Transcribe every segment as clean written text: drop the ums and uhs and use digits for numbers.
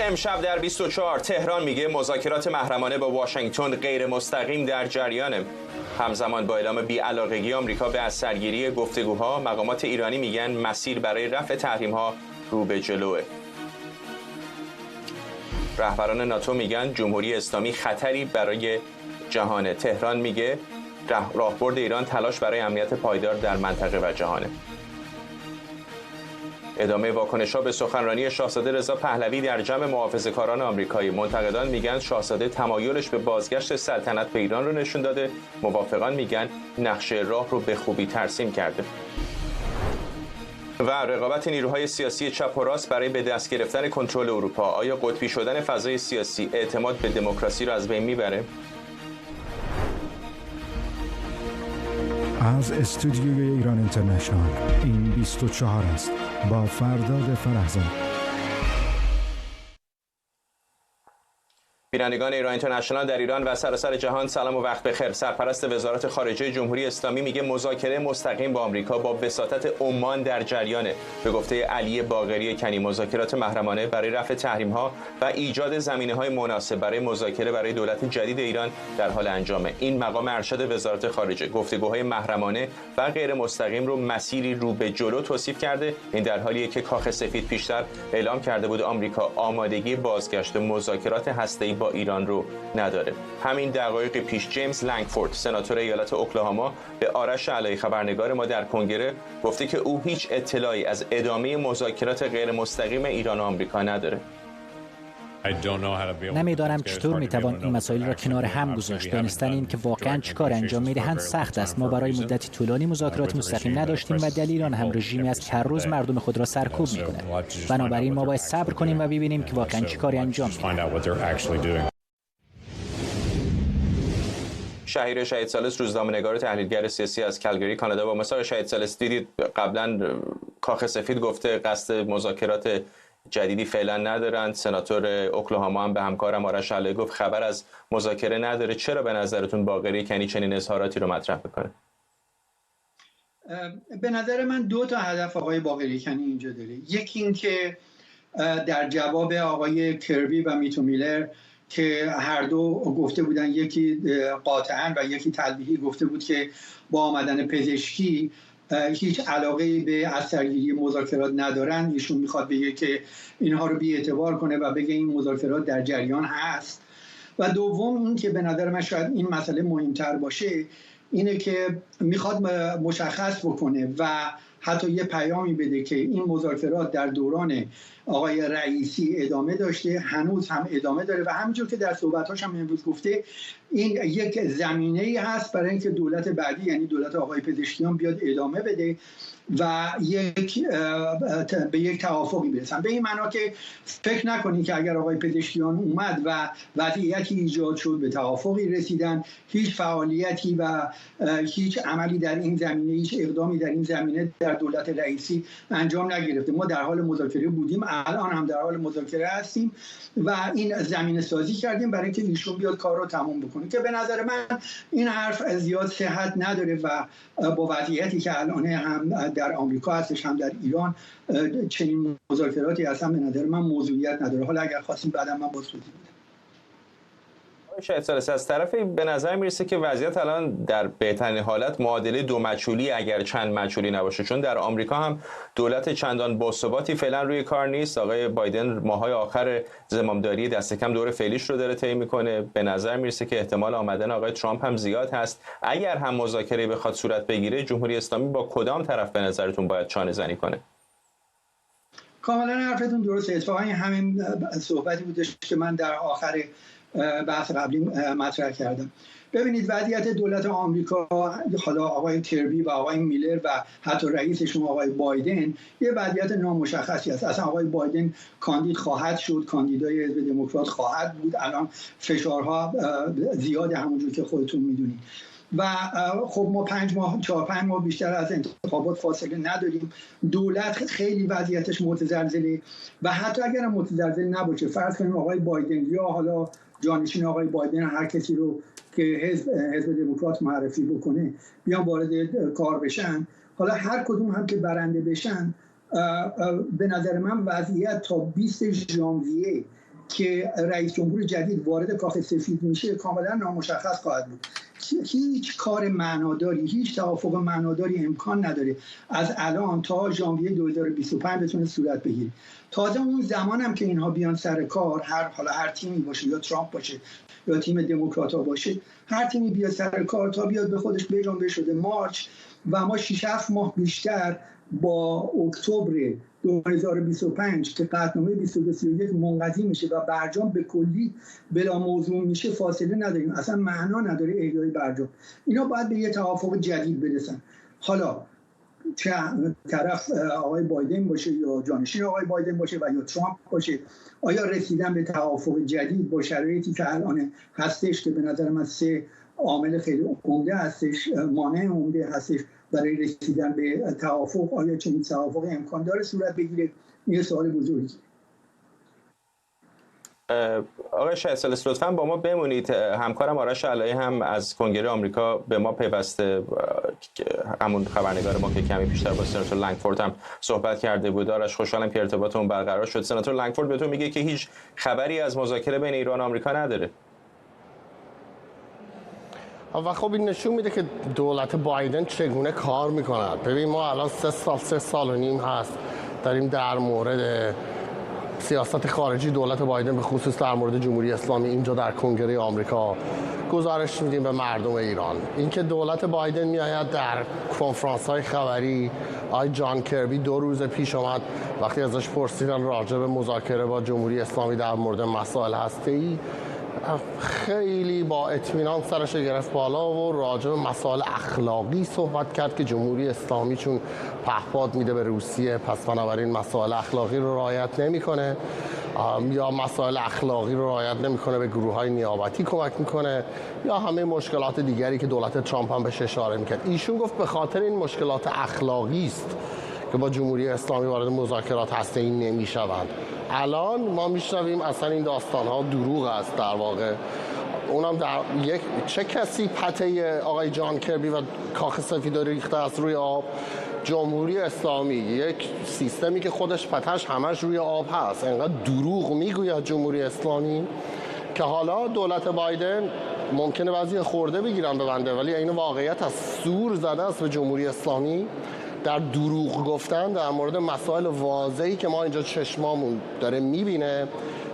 امشب در 24 تهران میگه مذاکرات محرمانه با واشنگتن غیر مستقیم در جریانه. همزمان با اعلام بی‌علاقگی آمریکا به از سرگیری گفتگوها، مقامات ایرانی میگن مسیر برای رفع تحریم‌ها رو به جلوه. رهبران ناتو میگن جمهوری اسلامی خطری برای جهان. تهران میگه راهبرد ایران تلاش برای امنیت پایدار در منطقه و جهانه. ادامه واکنش‌ها به سخنرانی شاهزاده رضا پهلوی در جمع محافظه‌کاران آمریکایی. منتقدان میگن شاهزاده تمایلش به بازگشت سلطنت به ایران رو نشون داده. موافقان میگن نقشه راه رو به خوبی ترسیم کرده. و رقابت نیروهای سیاسی چپ و راست برای به دست گرفتن کنترل اروپا. آیا قطبی شدن فضای سیاسی اعتماد به دموکراسی را از بین میبره؟ از استودیوی ایران اینترنشنال این 24 است با فرداد فرهزاد. بینندگان ایران اینترنشنال در ایران و سراسر جهان سلام و وقت بخیر. سرپرست وزارت خارجه جمهوری اسلامی میگه مذاکره مستقیم با آمریکا با وساطت عمان در جریانه. به گفته علی باقری کنی مذاکرات محرمانه برای رفع تحریم‌ها و ایجاد زمینه‌های مناسب برای مذاکره برای دولت جدید ایران در حال انجامه. این مقام ارشد وزارت خارجه گفتگوهای محرمانه و غیر مستقیم رو مسیری رو به جلو توصیف کرده. این در حالیه که کاخ سفید پیشتر اعلام کرده بود آمریکا آمادگی بازگشت مذاکرات هسته‌ای با ایران رو نداره. همین دقایق پیش جیمز لنگفورد سناتور ایالت اوکلاهاما به آرش علایی خبرنگار ما در کنگره گفته که او هیچ اطلاعی از ادامه مذاکرات غیر مستقیم ایران و آمریکا نداره. نمیدانم چطور میتوان این مسائل را کنار هم گذاشت. دانستن این که واقعا چیکار انجام میدهند سخت است. ما برای مدتی طولانی مذاکرات مستقیم نداشتیم و دلیل آن هم رژیمی است که هر روز مردم خود را سرکوب میکند. بنابراین ما باید صبر کنیم و ببینیم که واقعا چیکاری انجام میدهند. شهیر شهید ثالث روزنامه‌نگار و تحلیلگر سیاسی از کلگری کانادا با مسار شهید ثالث دیدید قبلا کاخ سفید گفته قصد مذاکرات جدیدی فعلا ندارند. سناتور اوکلاهاما هم به همکارم آرش علایی گفت خبر از مذاکره نداره. چرا به نظرتون باقری کنی چنین اظهاراتی رو مطرح میکنه؟ به نظر من دو تا هدف آقای باقری کنی اینجا داره. یکی این که در جواب آقای کربی و میتو میلر که هر دو گفته بودن، یکی قاطعاً و یکی تلویحی گفته بود که با آمدن پزشکی هیچ علاقه به اثرگیری مذاکرات ندارن. ایشون میخواد بگه که اینها رو بی‌اعتبار کنه و بگه این مذاکرات در جریان هست. و دوم این که به نظر من شاید این مسئله مهمتر باشه اینه که میخواد مشخص بکنه و حتی یه پیامی بده که این مذاکرات در دوران آقای رئیسی ادامه داشته، هنوز هم ادامه داره و همینجور که در صحبتاش هم امروز گفته این یک زمینه‌ای هست برای اینکه دولت بعدی یعنی دولت آقای پزشکیان بیاد ادامه بده و به یک توافقی برسن. به این معنا که فکر نکنید که اگر آقای پزشکیان اومد و وضعیتی ایجاد شد به توافقی رسیدن، هیچ فعالیتی و هیچ عملی در این زمینه، هیچ اقدامی در این زمینه در دولت رئیسی انجام نگرفته. ما در حال مذاکره بودیم، الان هم در حال مذاکره هستیم و این زمینه سازی کردیم برای اینکه ایشون بیاد کار رو تمام بکنه که به نظر من این حرف زیاد صحت نداره و با وضعیتی که الان هم در آمریکا هستش هم در ایران چنین مذاکراتی اصلا به نظر من موضوعیت نداره. حالا اگر خواستیم بعدا من باز توضیح بدم. شاید سالس از طرفی به نظر میرسه که وضعیت الان در بهترین حالت معادله دو مجهولی اگر چند مجهولی نباشه، چون در آمریکا هم دولت چندان باثباتی فعلا روی کار نیست. آقای بایدن ماهای آخر زمامداری دست کم دور فعلیش رو داره طی میکنه. به نظر میرسه که احتمال آمدن آقای ترامپ هم زیاد هست. اگر هم مذاکره بخواد صورت بگیره جمهوری اسلامی با کدام طرف به نظرتون باید چانه زنی کنه؟ کاملا حرفتون درسته. اتفاقا همین صحبتی بودش که من در آخر بحث قبلی مطرح کردم. ببینید وضعیت دولت آمریکا، حالا آقای کربی و آقای میلر و حتی رئیسشون آقای بایدن، یه وضعیت نامشخصی است. اصلا آقای بایدن کاندید خواهد شد، کاندیدای حزب دموکرات خواهد بود. الان فشارها زیاد همونجور که خودتون میدونید و خب ما 4-5 ماه بیشتر از انتخابات فاصله نداریم. دولت خیلی وضعیتش متزلزله و حتی اگر متزلزل نباشه، فرض کنیم آقای بایدن یا حالا جانشین آقای بایدن هر کسی رو که حزب دموکرات معرفی بکنه بیان وارد کار بشن، حالا هر کدوم هم که برنده بشن، به نظر من وضعیت تا 20 ژانویه که رئیس جمهور جدید وارد کاخ سفید میشه کاملا نامشخص خواهد بود. هیچ کار معناداری، هیچ توافق معناداری امکان نداره از الان تا ژانویه 2025 بتونه صورت بگیره. تازه اون زمان هم که اینها بیان سر کار، هر تیمی باشه، یا ترامپ باشه یا تیم دموکرات‌ها باشه، هر تیمی بیاد سر کار تا بیاد به خودش بجنبه شده مارچ و ما 6-7 ماه بیشتر با اکتبر 2025 که قطعنامه 2231 منقضی میشه و برجام به کلی بلا موضوع میشه فاصله نداریم، اصلا معنا نداره احیای برجام. اینا باید به یه توافق جدید برسن. حالا چه طرف آقای بایدن باشه یا جانشین آقای بایدن باشه و یا ترامپ باشه، آیا رسیدن به توافق جدید با شرایطی که الان هستش که به نظر من 3 عامل خیلی عمده هستش، مانع عمده هستش برای رسیدن به توافق، آیا چنین توافق امکان داره صورت بگیره؟ این سوال بزرگی. آقای شایستالس لطفاً با ما بمونید. همکارم آرش علایی هم از کنگره آمریکا به ما پیوسته، همون خبرنگار ما که کمی پیشتر با سناتور لنگفورد هم صحبت کرده بود. آرش، خوشحالم که ارتباطمون برقرار شد. سناتور لنگفورد به تو میگه که هیچ خبری از مذاکره بین ایران و آمریکا نداره. و خب این نشون میده که دولت بایدن چگونه کار میکند. ببین ما الان 3 سال و نیم هست داریم در مورد سیاست خارجی دولت بایدن به خصوص در مورد جمهوری اسلامی اینجا در کنگره آمریکا گزارش میدیم به مردم ایران. اینکه دولت بایدن میآید در کنفرانس‌های خبری، آقای جان کربی 2 روز پیش اومد وقتی ازش پرسیدن راجع به مذاکره با جمهوری اسلامی در مورد مسائل هسته‌ای، خیلی با اطمینان سرش گرفت بالا و راجع به مسائل اخلاقی صحبت کرد که جمهوری اسلامی چون پهپاد میده به روسیه پس بنابراین مسائل اخلاقی رو رعایت نمیکنه، یا مسائل اخلاقی رو رعایت نمیکنه به گروه‌های نیابتی کمک میکنه، یا همه مشکلات دیگری که دولت ترامپ هم بهش اشاره میکرد. ایشون گفت به خاطر این مشکلات اخلاقی است که با جمهوری اسلامی وارد مذاکرات هسته‌ای نمیشوند. الان ما میشنویم اصلا این داستان‌ها دروغ است در واقع. اونم در چه کسی پته آقای جان کربی و کاخ سفید ریخته است روی آب؟ جمهوری اسلامی، یک سیستمی که خودش پتش همش روی آب هست. انقدر دروغ میگوید جمهوری اسلامی که حالا دولت بایدن ممکنه بعضی خورده بگیرن به بنده، ولی این واقعیت از سور زده است به جمهوری اسلامی در دروغ گفتن در مورد مسائل واضحی که ما اینجا چشمامون داره میبینه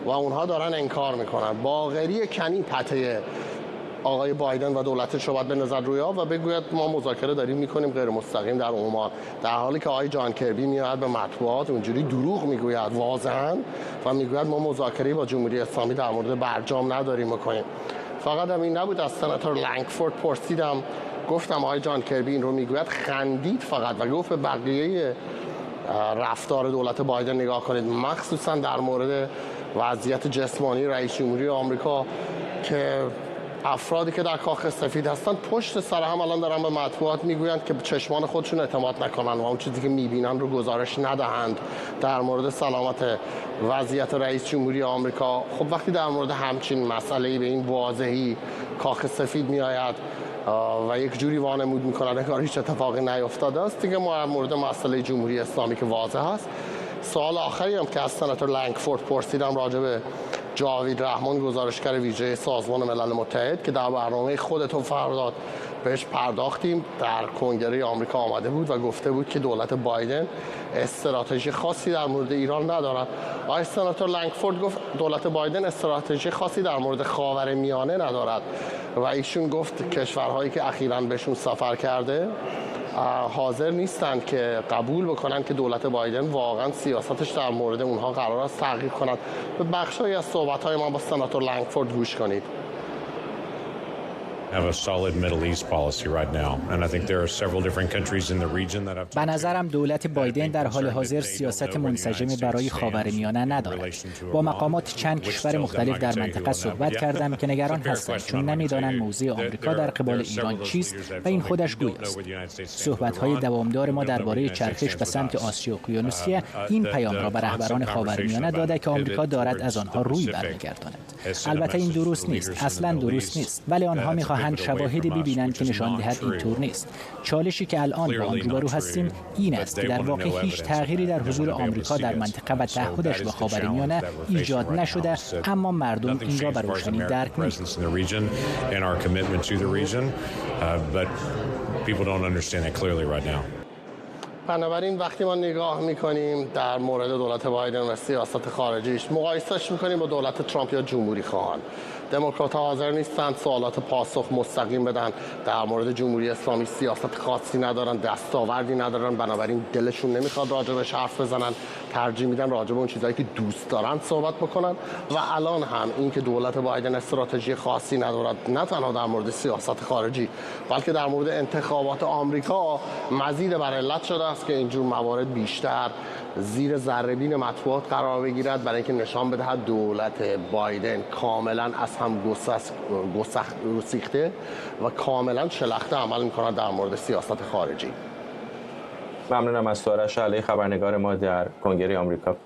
و اونها دارن انکار میکنن. باقری کنی پته آقای بایدن و دولتش رو باید بنزد روی آب و بگوید ما مذاکره داریم میکنیم غیر مستقیم در عمان، در حالی که آقای جان کربی میاد به مطبوعات اونجوری دروغ میگوید واضحا و میگوید ما مذاکره با جمهوری اسلامی در مورد برجام نداریم میکنیم. فقط هم این نبود، از سناتور لنگفورد پرسیدم، گفتم آقای جان کربی این رو میگوید، خندید فقط و گفت به بقیه رفتار دولت بایدن نگاه کنید، مخصوصا در مورد وضعیت جسمانی رئیس جمهوری آمریکا که افرادی که در کاخ سفید هستن پشت سر هم الان دارن به مطبوعات میگویند که چشمان خودشون اعتماد نکنن و اون چیزی که میبینن رو گزارش ندهند در مورد سلامت وضعیت رئیس جمهوری آمریکا. خب وقتی در مورد همچین مسئله‌ای به این واضحی کاخ سفید میآید و یک جوری وانمود میکنن انگار هیچ اتفاقی نیفتاده است دیگه، ما در مورد مسئله جمهوری اسلامی که واضح است. سوال آخری هم که از سناتور لنگفورد پرسیدم راجع به جاوید رحمان، گزارشگر ویژه سازمان ملل متحد که در برنامه خودتون فرداد بهش پرداختیم، در کنگره آمریکا آمده بود و گفته بود که دولت بایدن استراتژی خاصی در مورد ایران ندارد. آقای سناتور لنگفورد گفت دولت بایدن استراتژی خاصی در مورد خاورمیانه ندارد و ایشون گفت کشورهایی که اخیراً بهشون سفر کرده حاضر نیستند که قبول بکنن که دولت بایدن واقعا سیاستش در مورد اونها قرار است تغییر کند. به بخشی از صحبت‌های ما با سناتور لنگفورد گوش کنید. به نظرم دولت بایدن در حال حاضر سیاست منسجم برای خاورمیانه ندارد. با مقامات چند کشور مختلف در منطقه صحبت کردم که نگران هستند چون نمیدانند موضع آمریکا در قبال ایران چیست و این خودش گوی است. صحبت‌های دوامدار ما درباره چرخش به سمت آسیا اقیانوسیه این پیام را به رهبران خاورمیانه داده که آمریکا دارد از آنها روی برمیگرداند. البته این درست نیست، اصلا درست نیست، ولی آنها می‌خواهند شواهدی ببینند که نشان دهد اینطور نیست. چالشی که الان با آن روبرو هستیم این است که در واقع هیچ تغییری در حضور آمریکا در منطقه و تعهدش با خاورمیانه ایجاد نشده، اما مردم این را به روشنی درک نمی‌کنند. بنابراین وقتی ما نگاه میکنیم در مورد دولت بایدن و سیاست خارجیش، مقایسهش میکنیم با دولت ترامپ یا جمهوری خواهان. دموکرات ها حاضر نیستند سوالات پاسخ مستقیم بدن، در مورد جمهوری اسلامی سیاست خاصی ندارن، دستاوردی ندارن، بنابراین دلشون نمیخواد راجبش حرف بزنن، ترجیح میدن راجب اون چیزایی که دوست دارن صحبت بکنن. و الان هم این که دولت بایدن استراتژی خاصی ندارد، نه تنها در مورد سیاست خارجی بلکه در مورد انتخابات آمریکا، مزید بر علت شده است که اینجور موارد بیشتر زیر ذره‌بین مطبوعات قرار بگیرد، برای اینکه نشان بدهد دولت بایدن کاملا از هم گسیخته و کاملا شلخته عمل می‌کند در مورد سیاست خارجی. ممنونم از سوارش علی، خبرنگار ما در کنگره آمریکا.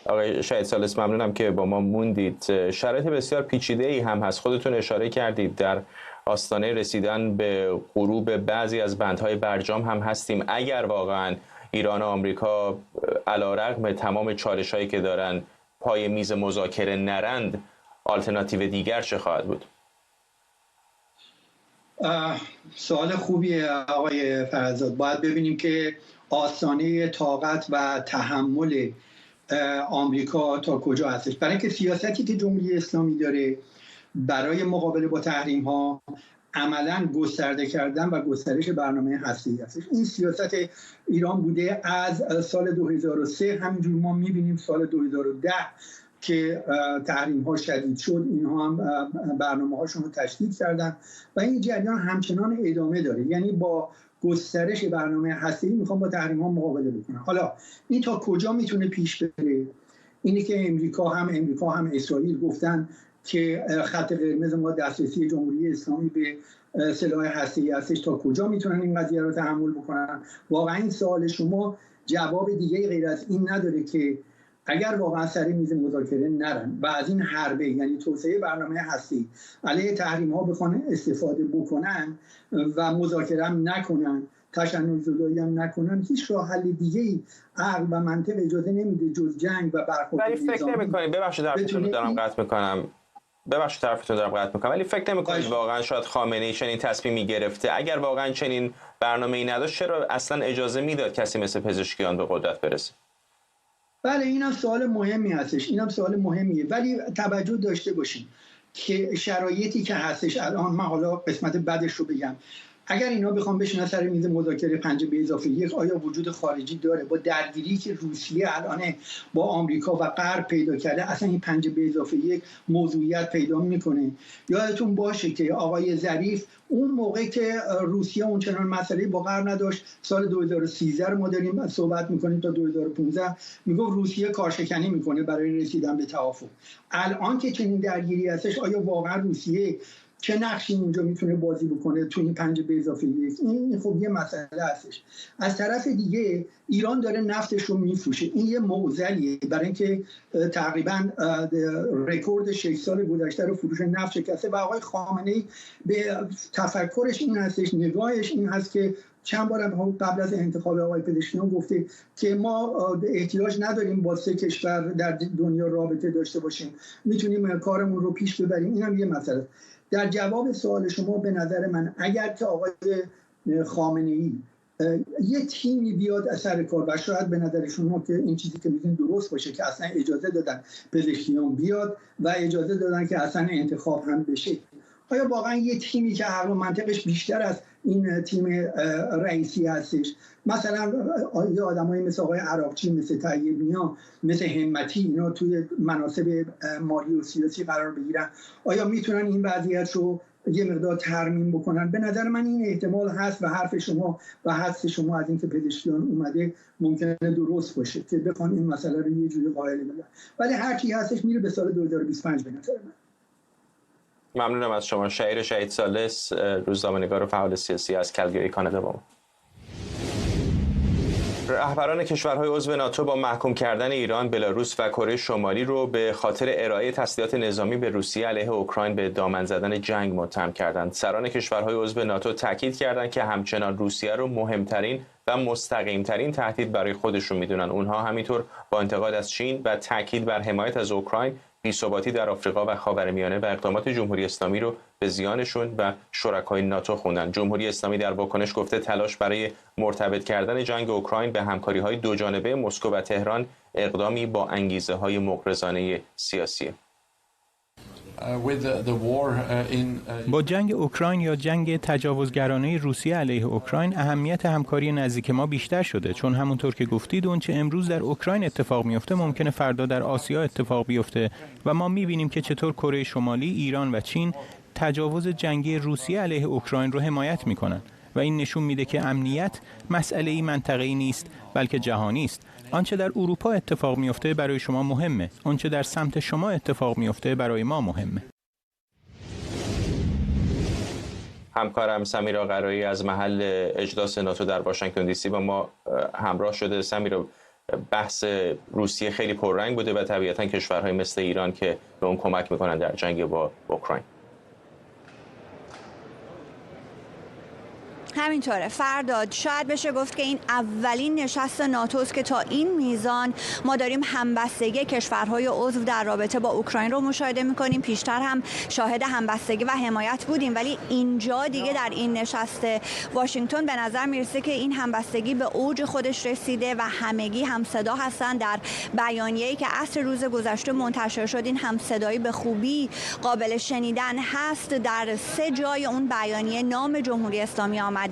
آقای شهید ثالث ممنونم که با ما موندید. شرایط بسیار پیچیده‌ای هم هست، خودتون اشاره کردید در آستانه رسیدن به غروب بعضی از بندهای برجام هم هستیم. اگر واقعاً ایران و آمریکا علیرغم تمام چالش‌هایی که دارن پای میز مذاکره نرند، آلترناتیو دیگر چه خواهد بود؟ سوال خوبیه آقای فرزاد. باید ببینیم که آستانه طاقت و تحمل آمریکا تا کجا هستش، برای اینکه سیاستی که جمهوری اسلامی داره برای مقابله با تحریم ها عملاً گسترده کردن و گسترش برنامه هسته‌ای هستش. این سیاست ایران بوده از سال 2003، همینجور ما می‌بینیم سال 2010 که تحریم ها شدید شد، اینها هم برنامه هاشون رو تشدید کردن و این جریان همچنان ادامه داره. یعنی با گسترش برنامه هسته‌ای میخوام با تحریم ها مقابله بکنن. حالا این تا کجا میتونه پیش بره؟ اینی که امریکا هم اسرائیل گفتن که خط قرمز ما دسترسی جمهوری اسلامی به سلاح هسته‌ای هستش، تا کجا میتونن این قضیه رو تحمل بکنن؟ واقعا این سوال شما جواب دیگه غیر از این نداره که اگر واقعا سر میز مذاکره نرن و از این حربه، یعنی توسعه برنامه هستی علیه تحریم ها بخوان استفاده بکنن و مذاکره هم نکنن، تشنج زدایی هم نکنن، هیچ راه حل دیگه‌ای عقل و منطق اجازه نمیده جز جنگ و برخورد. ولی فکر نمی‌کنید، ببخشید حرفتون رو دارم قطع می‌کنم، ولی فکر نمی‌کنید واقعا شاید خامنه‌ای چنین تصمیمی گرفته؟ اگر واقعا چنین برنامه‌ای نداشت چرا اصلا اجازه میداد کسی مثل پزشکیان به قدرت برسه؟ بله، اینم سوال مهمی هستش، اینم سوال مهمیه، ولی توجه داشته باشیم که شرایطی که هستش الان، من حالا قسمت بعدش رو بگم، اگر اینا بخوام بشینن سر میز مذاکره 5+1، آیا وجود خارجی داره؟ با درگیری که روسیه الان با آمریکا و غرب پیدا کرده، اصلا این 5+1 موضوعیت پیدا میکنه؟ یادتون باشه که آقای ظریف اون موقع که روسیه اونچنان مسئله با غرب نداشت، سال 2013 رو ما داریم صحبت میکنیم تا 2015، میگفت روسیه کارشکنی میکنه برای رسیدن به توافق. الان که چنین درگیری هستش، آیا واقعا روسیه چه نقشی اونجا میتونه بازی بکنه تو این 5+1؟ این خب یه مسئله هستش. از طرف دیگه ایران داره نفتش رو میفروشه، این یه معضلیه، برای اینکه تقریبا رکورد 6 سال گذشته رو فروش نفت شکسته و آقای خامنه‌ای به تفکرش این هستش، نگاهش این هست که چند بار قبل از انتخاب آقای پزشکیان گفته که ما احتیاج نداریم با 3 کشور در دنیا رابطه داشته باشیم، میتونیم کارمون رو پیش ببریم. این هم یه مسئله. در جواب سوال شما، به نظر من اگر که آقای خامنه‌ای یه تیمی بیاد از سر کار و شاید به نظر شما که این چیزی که میگین درست باشه که اصلا اجازه دادن پزشکیان بیاد و اجازه دادن که اصلا انتخاب هم بشه، آیا واقعا یه تیمی که عقل و منطقش بیشتر از این تیم رئیسی هستش، مثلا یه آدمایی مثل آقای عراقچی، مثل طیب نیا، مثل همتی، اینا توی مناصب مالی و سیاسی قرار بگیرن، آیا میتونن این وضعیت رو یه مقدار ترمیم بکنن؟ به نظر من این احتمال هست و حرف شما و حدس شما از اینکه پزشکیان اومده ممکنه درست باشه که بخوان این مسئله رو یه جوری قائل بدن، ولی هر چی هستش میره به سال 2025 به نظر من. ممنونم از شما. شهید ثالث، روزنامه‌نگار و فعال سیاسی از کلگری کانادا با ما. رهبران کشورهای عضو ناتو با محکوم کردن ایران، بلاروس و کره شمالی رو به خاطر ارائه تسلیحات نظامی به روسیه علیه اوکراین به دامن زدن جنگ متهم کردند. سران کشورهای عضو ناتو تاکید کردند که همچنان روسیه رو مهمترین و مستقیمترین تهدید برای خودشون میدونن. اونها همینطور با انتقاد از چین و تاکید بر حمایت از اوکراین، بی‌ثباتی در آفریقا و خاورمیانه و اقدامات جمهوری اسلامی رو به زیانشون و شرکای ناتو خوندن. جمهوری اسلامی در واکنش گفته تلاش برای مرتبط کردن جنگ اوکراین به همکاری‌های دوجانبه مسکو و تهران اقدامی با انگیزه‌های مغرضانه سیاسیه. با جنگ اوکراین یا جنگ تجاوزگرانه روسیه علیه اوکراین اهمیت همکاری نزدیک ما بیشتر شده، چون همونطور که گفتید اونچه امروز در اوکراین اتفاق میفته ممکنه فردا در آسیا اتفاق بیفته و ما میبینیم که چطور کره شمالی، ایران و چین تجاوز جنگی روسیه علیه اوکراین رو حمایت میکنن و این نشون میده که امنیت مسئله‌ای منطقه‌ای نیست بلکه جهانی است. آنچه در اروپا اتفاق میفته برای شما مهمه، آنچه در سمت شما اتفاق میفته برای ما مهمه. همکارم سمیرا قرایی از محل اجلاس ناتو در واشنگتن دی سی با ما همراه شده. سمیرا، بحث روسیه خیلی پررنگ بوده و طبیعتاً کشورهای مثل ایران که به اون کمک میکنن در جنگ با اوکراین. همینطوره فرداد، شاید بشه گفت که این اولین نشست ناتوست که تا این میزان ما داریم همبستگی کشورهای عضو در رابطه با اوکراین رو مشاهده میکنیم. پیشتر هم شاهد همبستگی و حمایت بودیم، ولی اینجا دیگه در این نشست واشنگتن به نظر میرسه که این همبستگی به اوج خودش رسیده و همگی همصدا هستن. در بیانیه‌ای که عصر روز گذشته منتشر شد این همصدایی به خوبی قابل شنیدن هست. در 3 جای اون بیانیه نام جمهوری اسلامی آمد،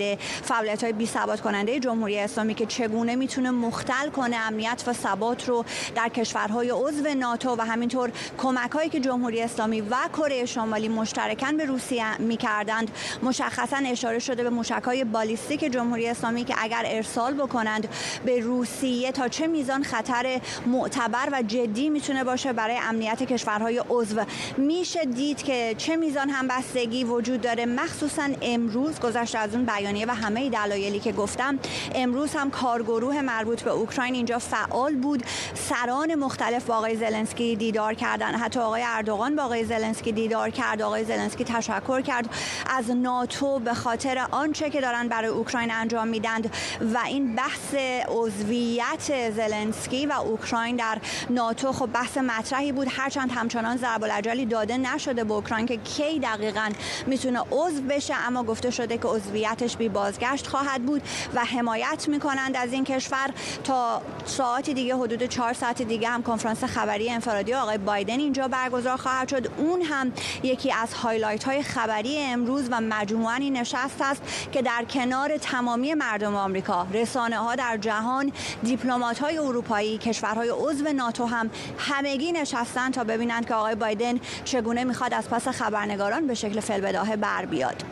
فعالیت‌های بی‌ثبات کننده جمهوری اسلامی که چگونه میتونه مختل کنه امنیت و ثبات رو در کشورهای عضو ناتو و همینطور کمک‌هایی که جمهوری اسلامی و کره شمالی مشترکاً به روسیه می‌کردند. مشخصاً اشاره شده به موشک‌های بالیستیک جمهوری اسلامی که اگر ارسال بکنند به روسیه تا چه میزان خطر معتبر و جدی میتونه باشه برای امنیت کشورهای عضو. میشه دید که چه میزان همبستگی وجود داره، مخصوصاً امروز گذشته از اون بیانیه و همه دلایلی که گفتم. امروز هم کارگروه مربوط به اوکراین اینجا فعال بود. سران مختلف با آقای زلنسکی دیدار کردن، حتی آقای اردوغان با آقای زلنسکی دیدار کرد. آقای زلنسکی تشکر کرد از ناتو به خاطر آنچه که دارن برای اوکراین انجام میدند و این بحث عضویت زلنسکی و اوکراین در ناتو خب بحث مطرحی بود، هرچند همچنان ضرب العجلی داده نشده به اوکراین که کی دقیقاً میتونه عضو بشه، اما گفته شده که عضویتش بی بازگشت خواهد بود و حمایت میکنند از این کشور. تا ساعتی دیگه، حدود 4 ساعت دیگه هم کنفرانس خبری انفرادی آقای بایدن اینجا برگزار خواهد شد. اون هم یکی از هایلایت های خبری امروز و مجموعاً این نشست است که در کنار تمامی مردم آمریکا، رسانه ها در جهان، دیپلمات های اروپایی، کشورهای عضو ناتو هم همگی نشستن تا ببینند که آقای بایدن چگونه میخواد از پس خبرنگاران به شکل فی‌البداهه بر بیاد.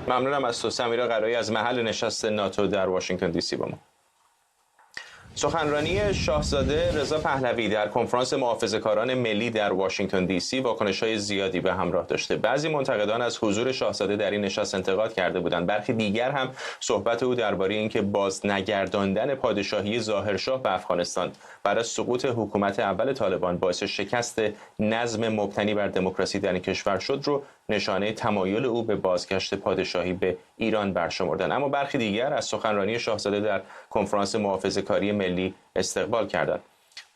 ممنونم از تو سمیرا قرایی از محل نشست ناتو در واشنگتن دی سی با ما. سخنرانی شاهزاده رضا پهلوی در کنفرانس محافظه‌کاران ملی در واشنگتن دی سی واکنش‌های زیادی به همراه داشته. بعضی منتقدان از حضور شاهزاده در این نشست انتقاد کرده بودند. برخی دیگر هم صحبت او درباره اینکه بازنگرداندن پادشاهی ظاهرشاه به افغانستان بعد از سقوط حکومت اول طالبان باعث شکست نظم مبتنی بر دموکراسی در این کشور شد رو نشانه تمایل او به بازگشت پادشاهی به ایران برشمردند. اما برخی دیگر از سخنرانی شاهزاده در کنفرانس محافظه‌کاری ملی استقبال کردند.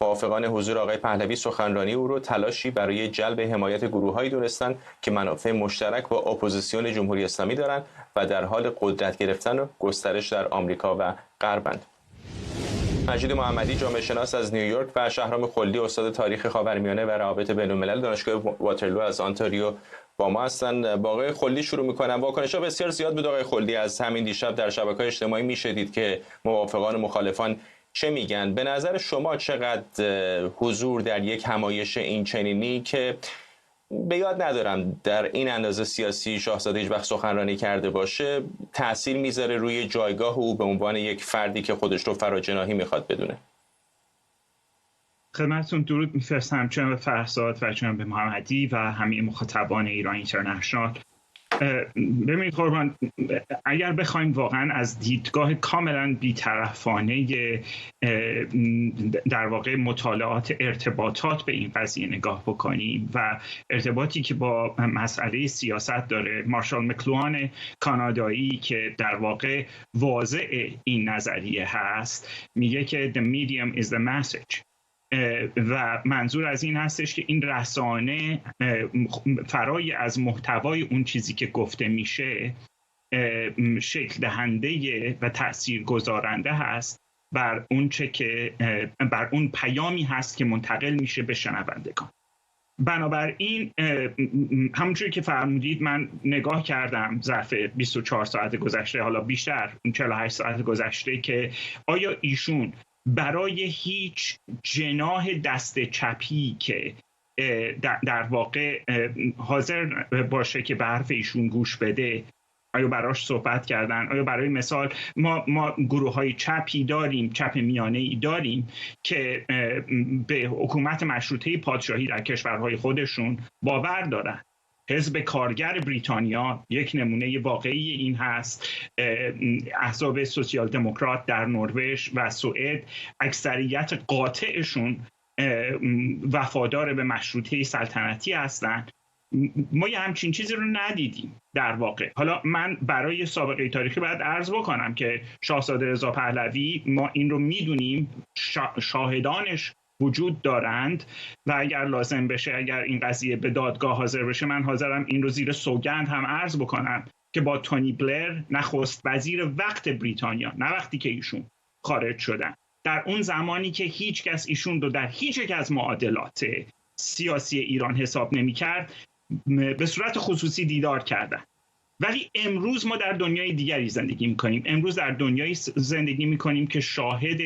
موافقان حضور آقای پهلوی سخنرانی او را تلاشی برای جلب حمایت گروه‌هایی دونستند که منافع مشترک با اپوزیسیون جمهوری اسلامی دارند و در حال قدرت گرفتن و گسترش در آمریکا و غربند. مجید محمدی، جامعه شناس از نیویورک، و شهرام خلدی، استاد تاریخ خاورمیانه و روابط بین‌الملل، دانشگاه واترلو از آنتاریو با ما هستن. با آقای خلدی شروع می‌کنم. واکنش‌ها بسیار زیاد بود آقای خلدی. از همین دیشب در شبکه‌های اجتماعی می‌شدید که موافقان و مخالفان چه میگن. به نظر شما چقدر حضور در یک همایش این چنینی که به یاد ندارم در این اندازه سیاسی شاهزاده هیچ وقت سخنرانی کرده باشه تأثیر میذاره روی جایگاه او به عنوان یک فردی که خودش رو فراجناحی میخواد بدونه؟ خدمتتون درود میفرستم چون به فرزاد و چون به محمدی و همه مخاطبان ایران اینترنشنال. ببینید قربان، اگر بخوایم واقعا از دیدگاه کاملا بی‌طرفانه در واقع مطالعات ارتباطات به این قضیه نگاه بکنیم و ارتباطی که با مسئله سیاست داره، مارشال مکلوهان کانادایی که در واقع واضع این نظریه هست میگه که the medium is the message و منظور از این هستش که این رسانه فرای از محتوای اون چیزی که گفته میشه شکل دهنده و تأثیر گذارنده هست بر اون چه که بر اون پیامی هست که منتقل میشه به شنوندگان. بنابراین همونجوری که فرمودید من نگاه کردم ظرف 24 ساعت گذشته، حالا بیشتر 48 ساعت گذشته، که آیا ایشون برای هیچ جناح دست چپی که در واقع حاضر باشه که به حرف ایشون گوش بده، آیا براش صحبت کردن؟ آیا برای مثال ما گروه های چپی داریم، چپ میانه ای داریم که به حکومت مشروطه پادشاهی در کشورهای خودشون باور دارن. حزب کارگر بریتانیا یک نمونه واقعی این هست. احزاب سوسیال دموکرات در نروژ و سوئد اکثریت قاطعشون وفادار به مشروطه سلطنتی هستند. ما یه همچین چیزی رو ندیدیم در واقع. حالا من برای سابقه تاریخی باید عرض بکنم که شاهزاده رضا پهلوی، ما این رو میدونیم، شاهدانش وجود دارند و اگر لازم بشه، اگر این قضیه به دادگاه حاضر بشه، من حاضرم این رو زیر سوگند هم عرض بکنم که با تونی بلر، نخست وزیر وقت بریتانیا، نه وقتی که ایشون خارج شدن، در اون زمانی که هیچ کس ایشون رو در هیچ یک از معادلات سیاسی ایران حساب نمی‌کرد، به صورت خصوصی دیدار کردن. ولی امروز ما در دنیای دیگری زندگی می‌کنیم. امروز در دنیایی زندگی می‌کنیم که شاهد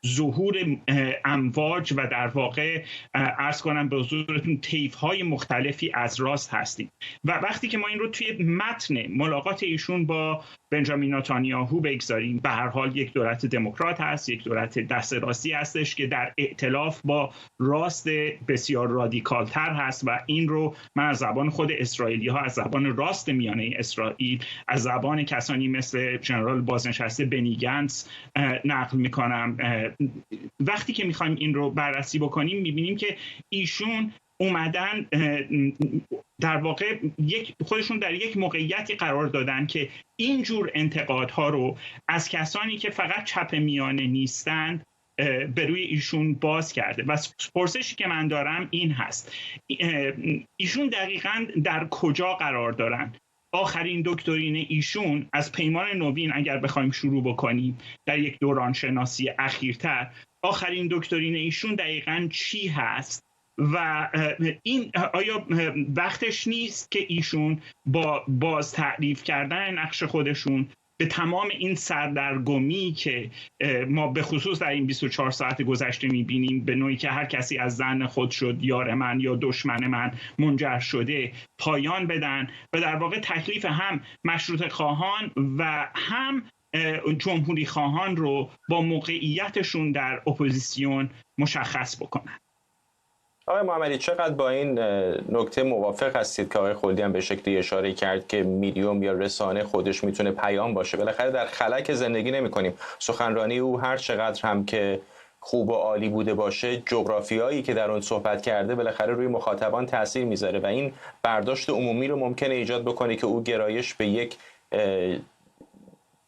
ظهور امواج و در واقع عرض کنم به حضورتون طیف‌های مختلفی از راست هستیم و وقتی که ما این رو توی متن ملاقات ایشون با بنجامین نتانیاهو بگذاریم، به هر حال یک دولت دموکرات هست، یک دولت دست راستی هستش که در ائتلاف با راست بسیار رادیکالتر هست و این رو من از زبان خود اسرائیلی‌ها، از زبان راست میانه اسرائیل، از زبان کسانی مثل ژنرال بازنشسته بنی گنتس نقل می‌کنم. وقتی که می‌خوایم این رو بررسی بکنیم می‌بینیم که ایشون اومدن در واقع خودشون در یک موقعیتی قرار دادن که اینجور انتقادها رو از کسانی که فقط چپ میانه نیستند به روی ایشون باز کرده و پرسشی که من دارم این هست: ایشون دقیقاً در کجا قرار دارن؟ آخرین دکترین ایشون از پیمان نوین اگر بخوایم شروع بکنیم در یک دوران شناسی اخیرتر، آخرین دکترین ایشون دقیقاً چی هست؟ و این آیا وقتش نیست که ایشون با باز تعریف کردن نقش خودشون به تمام این سردرگمی که ما به خصوص در این 24 ساعت گذشته می‌بینیم، به نوعی که هر کسی از زن خود شد یار من یا دشمن من منجر شده، پایان بدن و در واقع تکلیف هم مشروطه خواهان و هم جمهوری خواهان رو با موقعیتشون در اپوزیسیون مشخص بکنن؟ آقای محمدی، چقدر با این نکته موافق هستید که آقای خلدی هم به شکلی اشاره کرد که میدیوم یا رسانه خودش میتونه پیام باشه؟ بالاخره در خلأ زندگی نمی‌کنیم. سخنرانی او هر چقدر هم که خوب و عالی بوده باشه، جغرافیایی که در اون صحبت کرده بالاخره روی مخاطبان تاثیر میذاره و این برداشت عمومی رو ممکنه ایجاد بکنه که او گرایش به یک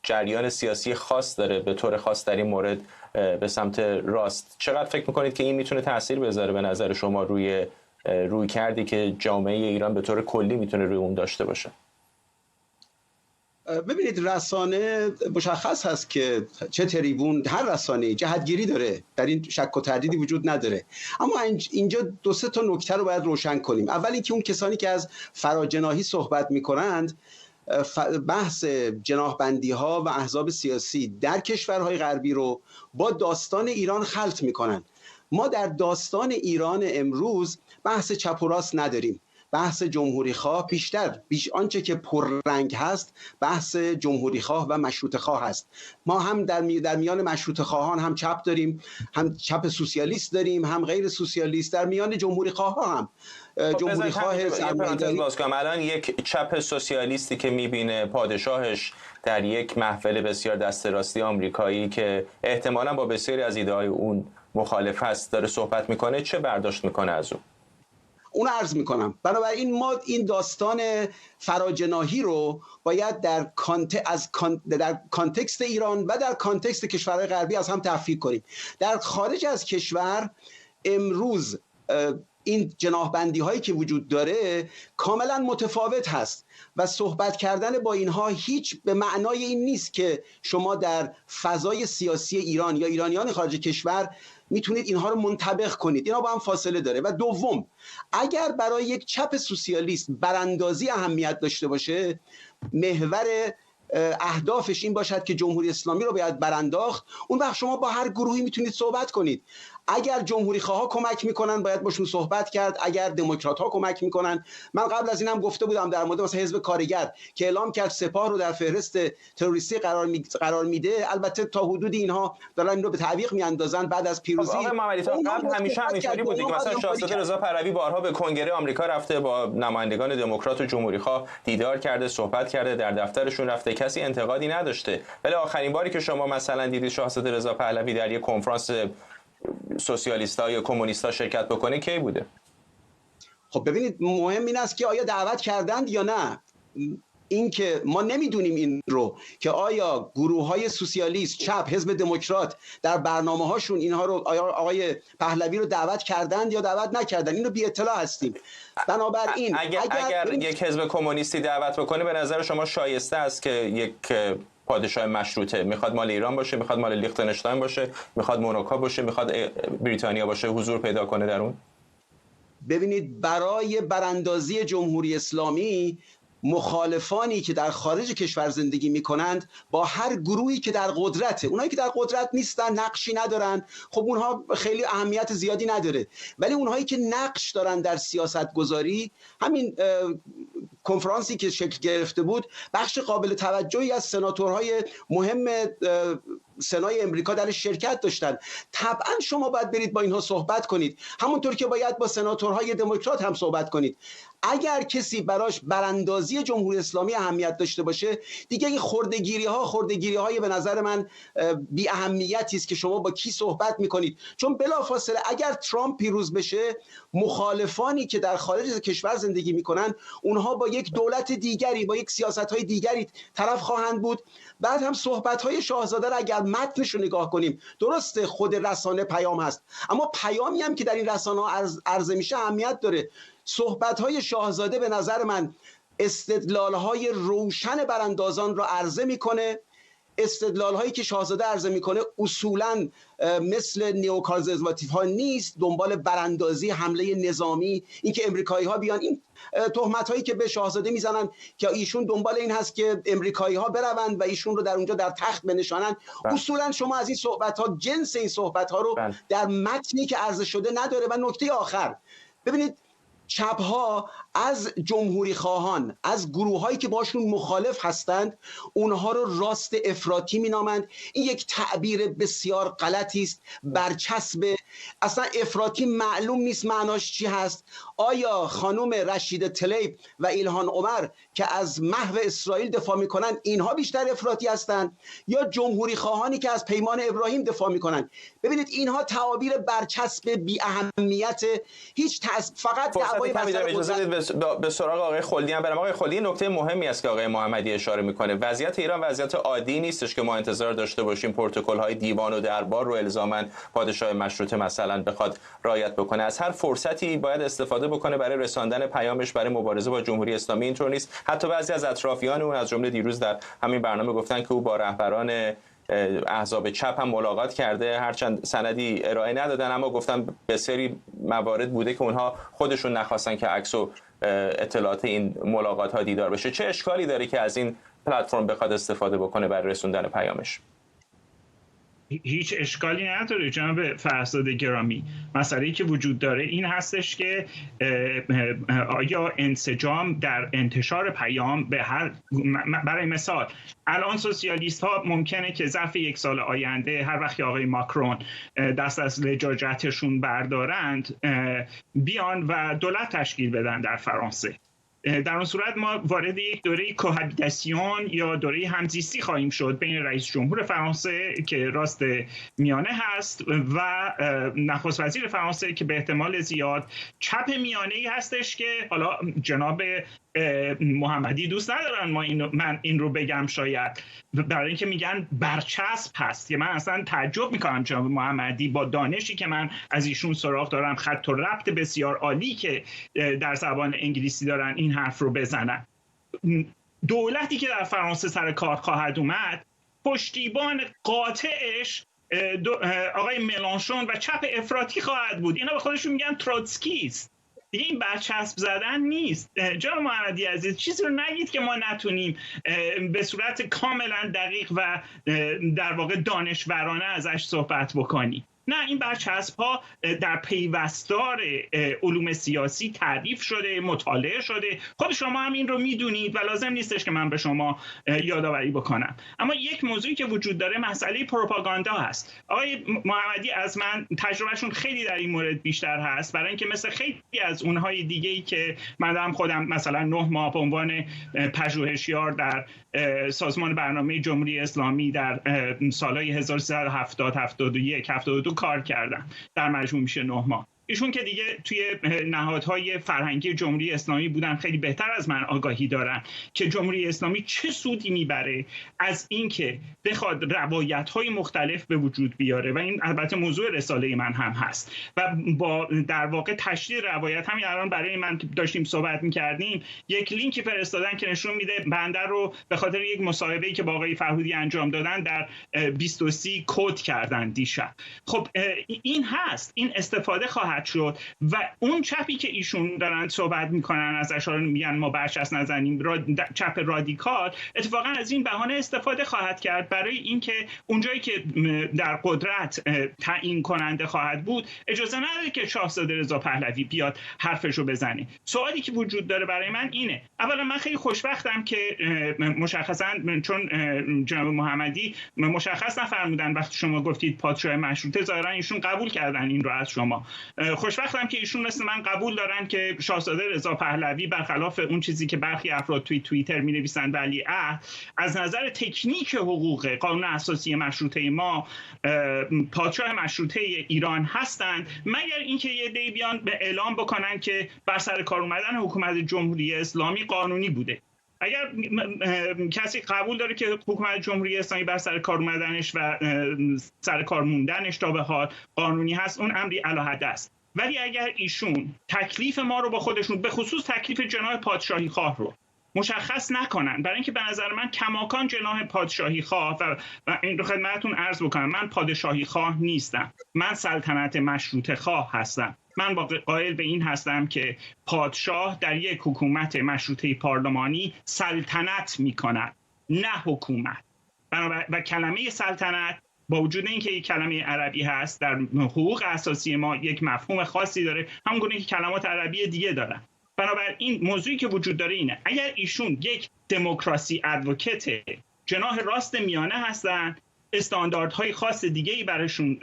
جریان سیاسی خاص داره، به طور خاص در این مورد به سمت راست. چقدر فکر میکنید که این میتونه تاثیر بذاره به نظر شما روی کردی که جامعه ایران به طور کلی میتونه روی اون داشته باشه؟ ببینید، رسانه مشخص هست که چه تریبون، هر رسانه‌ای جهتگیری داره، در این شک و تردیدی وجود نداره. اما اینجا دو سه تا نکته رو باید روشن کنیم. اول اینکه اون کسانی که از فراجناحی صحبت میکنند، بحث جناحبندی ها و احزاب سیاسی در کشورهای غربی رو با داستان ایران خلط میکنن. ما در داستان ایران امروز بحث چپ و راست نداریم. بحث جمهوری خواه بیش آنچه که پررنگ هست بحث جمهوری خواه و مشروطه خواه هست. ما هم در میان مشروطه خواهان هم چپ داریم، هم چپ سوسیالیست داریم، هم غیر سوسیالیست. در میان جمهوری خواه ها هم جمهوری خواه الان یک چپ سوسیالیستی که میبینه پادشاهش در یک محفل بسیار دست راستی آمریکایی که احتمالاً با بسیاری از ایده‌های اون مخالف هست داره صحبت میکنه، چه برداشت میکنه از اون عرض میکنم. بنابراین ما این داستان فراجناحی رو باید در کانتکست ایران و در کانتکست کشورهای غربی از هم تفکیک کنیم. در خارج از کشور امروز این جناحبندی هایی که وجود داره کاملا متفاوت هست و صحبت کردن با اینها هیچ به معنای این نیست که شما در فضای سیاسی ایران یا ایرانیان خارج کشور میتونید اینها رو منطبق کنید. اینا با هم فاصله داره. و دوم، اگر برای یک چپ سوسیالیست براندازی اهمیت داشته باشه، محور اهدافش این باشد که جمهوری اسلامی رو باید برانداخت، اون وقت شما با هر گروهی میتونید صحبت کنید. اگر جمهوری خواها کمک میکنن باید باشون صحبت کرد، اگر دموکرات ها کمک میکنن. من قبل از اینم گفته بودم در مورد مثلا حزب کارگر که اعلام کرد سپاه رو در فهرست تروریستی قرار میده، البته تا حدودی اینها دارن این رو به تعویق میاندازن بعد از پیروزی. آقای محمدی تا قبل همیشه همینطوری بود دیگه. مثلا شاهزاده رضا پهلوی بارها به کنگره آمریکا رفته، با نمایندگان دموکرات و جمهوری خواه دیدار کرده، صحبت کرده، در دفترشون رفته، کسی انتقادی نداشته. ولی آخرین باری که شما مثلا دیدید شاهزاده رضا پهلوی در یک کنفرانس سوسیالیست‌ها یا کمونیست‌ها شرکت بکنه کی بوده؟ خب ببینید، مهم این است که آیا دعوت کردند یا نه. این که ما نمیدونیم این رو که آیا گروه‌های سوسیالیست، چپ، حزب دموکرات در برنامه‌هاشون اینها رو آقای پهلوی رو دعوت کردند یا دعوت نکردند، این رو بی اطلاع هستیم. بنابراین اگر یک حزب کمونیستی دعوت بکنه، به نظر شما شایسته است که یک پادشاه مشروطه، میخواد مال ایران باشه، میخواد مال لیختنشتاین باشه، میخواد موناکو باشه، میخواد بریتانیا باشه، حضور پیدا کنه در اون؟ ببینید، برای براندازی جمهوری اسلامی مخالفانی که در خارج کشور زندگی میکنند با هر گروهی که در قدرته، اونایی که در قدرت نیستن، نقشی ندارن، خب اونها خیلی اهمیت زیادی نداره. ولی اونهایی که نقش دارن در سیاست گذاری، همین کنفرانسی که شکل گرفته بود بخش قابل توجهی از سناتورهای مهم سنای امریکا در شرکت داشتن. طبعا شما باید برید با اینها صحبت کنید، همونطور که باید با سناتورهای دموکرات هم صحبت کنید. اگر کسی براش براندازی جمهوری اسلامی اهمیت داشته باشه، دیگه این خردگیری های به نظر من بی اهمیتی است که شما با کی صحبت میکنید. چون بلافاصله اگر ترامپ پیروز بشه، مخالفانی که در خارج از کشور زندگی میکنن اونها با یک دولت دیگری، با یک سیاست‌های دیگری طرف خواهند بود. بعد هم صحبت‌های شاهزاده را اگر متنش رو نگاه کنیم، درسته خود رسانه پیام هست، اما پیامی هم که در این رسانه‌ها عرضه میشه اهمیت داره. صحبت‌های شاهزاده به نظر من استدلال‌های روشن براندازان را عرضه میکنه. استدلال‌هایی که شاهزاده عرضه میکنه اصولاً مثل نیوکانزرواتیوها نیست، دنبال براندازی، حمله نظامی، اینکه امریکایی‌ها بیان، این تهمت‌هایی که به شاهزاده میزنن که ایشون دنبال این هست که امریکایی‌ها بروند و ایشون رو در اونجا در تخت بنشانن. اصولاً شما از این صحبت‌ها، جنس این صحبت‌ها رو در متنی که عرضه شده نداره. و نکته آخر، ببینید، چپ‌ها از جمهوری خواهان، از گروه‌هایی که باشون مخالف هستند، اونها رو راست افراطی مینامند. این یک تعبیر بسیار غلطی است، برچسب. اصلا افراطی معلوم نیست معناش چی هست. آیا خانم رشید طلیب و ایلهان عمر که از محو اسرائیل دفاع میکنن، اینها بیشتر افراطی هستند یا جمهوری خواهانی که از پیمان ابراهیم دفاع میکنن؟ ببینید، اینها تعابیر برچسب، بی اهمیت، هیچ فقط به سراغ آقای خلدی هم برم. آقای خلدی، نکته مهمی است که آقای محمدی اشاره میکنه. وضعیت ایران وضعیت عادی نیستش که ما انتظار داشته باشیم پروتکل‌های دیوان و دربار رو الزاماً پادشاه مشروطه مثلا بخواد رعایت بکنه. از هر فرصتی باید استفاده بکنه برای رساندن پیامش برای مبارزه با جمهوری اسلامی. اینطور نیست. حتی بعضی از اطرافیان اون، از جمله دیروز در همین برنامه گفتن که او با رهبران احزاب چپ هم ملاقات کرده، هرچند سندی ارائه ندادن، اما گفتن بسیاری موارد بوده که اونها خودشون نخواستن که عکس و اطلاعات این ملاقات ها دیدار بشه. چه اشکالی داره که از این پلتفرم بخواد استفاده بکنه برای رسوندن پیامش؟ هیچ اشکالی نداره جناب فرزاد گرامی. مسئله‌ای که وجود داره این هستش که آیا انسجام در انتشار پیام به برای مثال الان سوسیالیست ها ممکنه که ظرف 1 سال آینده هر وقت آقای ماکرون دست از لجاجتشون بردارند بیان و دولت تشکیل بدن در فرانسه. در اون صورت ما وارد یک دوره کوهابیتاسیون یا دوره همزیستی خواهیم شد بین رئیس جمهور فرانسه که راست میانه هست و نخست وزیر فرانسه که به احتمال زیاد چپ میانه‌ای هستش که حالا جناب محمدی دوست ندارن من این رو بگم شاید برای اینکه میگن برچسب هست که من اصلا تعجب میکنم جناب محمدی با دانشی که من از ایشون سراغ دارم، خط و ربط بسیار عالی که در زبان انگلیسی دارن، این حرف رو بزنن. دولتی که در فرانسه سر کار خواهد اومد پشتیبان قاطعش آقای ملانشون و چپ افراطی خواهد بود. اینا به خودشون میگن تروتسکیست. این برچسب زدن نیست. جناب محمدی عزیز چیزی رو نگید که ما نتونیم به صورت کاملا دقیق و در واقع دانشورانه ازش صحبت بکنیم. نه، این برچسب ها در پیوستار علوم سیاسی تعریف شده، مطالعه شده. خود شما هم این رو میدونید و لازم نیستش که من به شما یادآوری بکنم. اما یک موضوعی که وجود داره مسئله پروپاگاندا هست. آقای محمدی از من تجربهشون خیلی در این مورد بیشتر هست، برای اینکه مثل خیلی از اونهای دیگه‌ای که من دارم خودم مثلا 9 ماه به عنوان پژوهشیار در سازمان برنامه جمهوری اسلامی در سالهای 1370 71 72 کار کردن، در مجموع میشه 9 ماه. ایشون که دیگه توی نهادهای فرهنگی جمهوری اسلامی بودن، خیلی بهتر از من آگاهی دارن که جمهوری اسلامی چه سودی میبره از اینکه بخواد روایت‌های مختلف به وجود بیاره و این البته موضوع رساله من هم هست و با در واقع تشریح روایت همین الان برای من داشتیم صحبت می‌کردیم یک لینکی فرستادن که نشون میده بنده رو به خاطر یک مصاحبه‌ای که با آقای فرهودی انجام دادن در 23 کد کردن دیشب. خب این هست، این استفاده خواهد شد و اون چپی که ایشون دارن صحبت میکنن ازش میگن ما برچسب نزنیم، چپ رادیکال، اتفاقا از این بهانه استفاده خواهد کرد برای اینکه اونجایی که در قدرت تعیین کننده خواهد بود اجازه نداره که شاهزاده رضا پهلوی بیاد حرفشو بزنه. سوالی که وجود داره برای من اینه، اولا من خیلی خوشبختم که مشخصا چون جناب محمدی مشخص نفرمودن وقتی شما گفتید پادشاه مشروطه، ظاهرا ایشون قبول کردن این رو از شما. خوشبختم که ایشون مثل من قبول دارن که شاهزاده رضا پهلوی برخلاف اون چیزی که برخی افراد توی توییتر می‌نویسن ولیعهد، از نظر تکنیک حقوق قانون اساسی مشروطه ما پادشاه مشروطه ایران هستند، مگر اینکه یه دی بیان به اعلام بکنن که بر سر کار اومدن حکومت جمهوری اسلامی قانونی بوده. اگر کسی قبول داره که حکومت جمهوری اسلامی بر سر کار اومدنش و سر کار موندنش تا به حال قانونی هست، اون امری علی‌حد است. ولی اگر ایشون تکلیف ما رو با خودشون، به خصوص تکلیف جناح پادشاهی خواه رو مشخص نکنن، برای اینکه به نظر من کماکان جناح پادشاهی خواه و این رو خدمتتون عرض بکنم، من پادشاهی خواه نیستم، من سلطنت مشروطه خواه هستم. من قائل به این هستم که پادشاه در یک حکومت مشروطه پارلمانی سلطنت می‌کند، نه حکومت. و کلمه سلطنت با وجود اینکه یک کلمه عربی هست، در حقوق اساسی ما یک مفهوم خاصی داره، همونگونه که کلمات عربی دیگه دارن. بنابراین موضوعی که وجود داره اینه، اگر ایشون یک دموکراسی ادوکت جناح راست میانه هستن، استانداردهای خاص دیگه‌ای براشون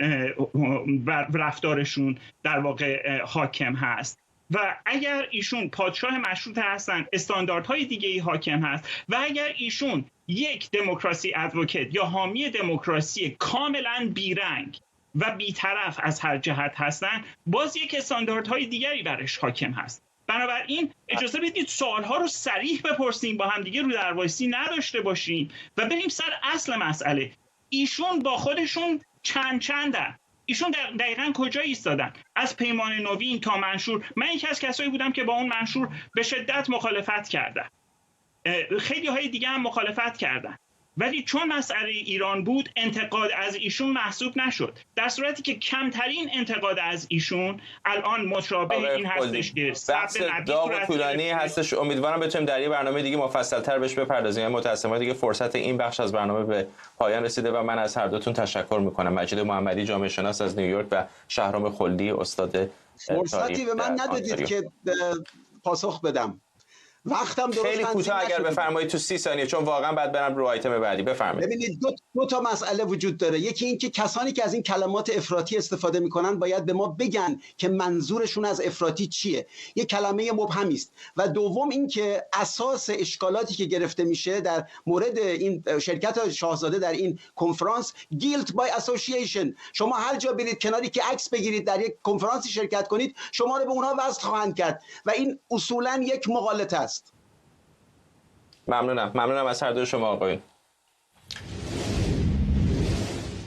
و رفتارشون در واقع حاکم هست و اگر ایشون پادشاه مشروطه هستن، استانداردهای دیگه‌ای حاکم هست و اگر ایشون یک دموکراسی ادوکت یا حامی دموکراسی کاملا بیرنگ و بی‌طرف از هر جهت هستن، باز یک استانداردهای دیگری برش حاکم هست. بنابراین اجازه بدید سوالها رو صریح بپرسیم، با هم دیگه رو دروایسی نداشته باشیم و بریم سر اصل مسئله. ایشون با خودشون چندن؟ ایشون دقیقاً کجا ایستادن؟ از پیمان نوین تا منشور. من یکی از کسایی بودم که با اون منشور به شدت مخالفت کردم. خیلی های دیگه هم مخالفت کردن. ولی چون مسئله ایران بود انتقاد از ایشون محسوب نشد، در صورتی که کمترین انتقاد از ایشون الان مشابه این هستش که بحث داغ و طولانی هستش. امیدوارم بتونیم در یه برنامه دیگه مفصل‌تر بهش بپردازیم. متأسفانه دیگه فرصت این بخش از برنامه به پایان رسیده و من از هر دوتون تشکر میکنم. مجید محمدی جامعه شناس از نیویورک و شهرام خلدی استاد فرصتی به من ندادید که پاسخ بدم. وقتم درست خیلی کوتاه اگر بفرمایید تو 30 ثانیه، چون واقعا بعد برم رو آیتم بعدی. بفرمایید. ببینید دو تا مسئله وجود داره. یکی این که کسانی که از این کلمات افراطی استفاده میکنن باید به ما بگن که منظورشون از افراطی چیه. یک کلمه مبهمی است. و دوم این که اساس اشکالاتی که گرفته میشه در مورد این شرکت شاهزاده در این کنفرانس guilt by association. شما هر جا برید کناری که عکس بگیرید در یک کنفرانسی شرکت کنید شما رو به اونها وصل خواهند کرد و این اصولا یک مغالطه است. ممنونم از هر دو شما آقایون.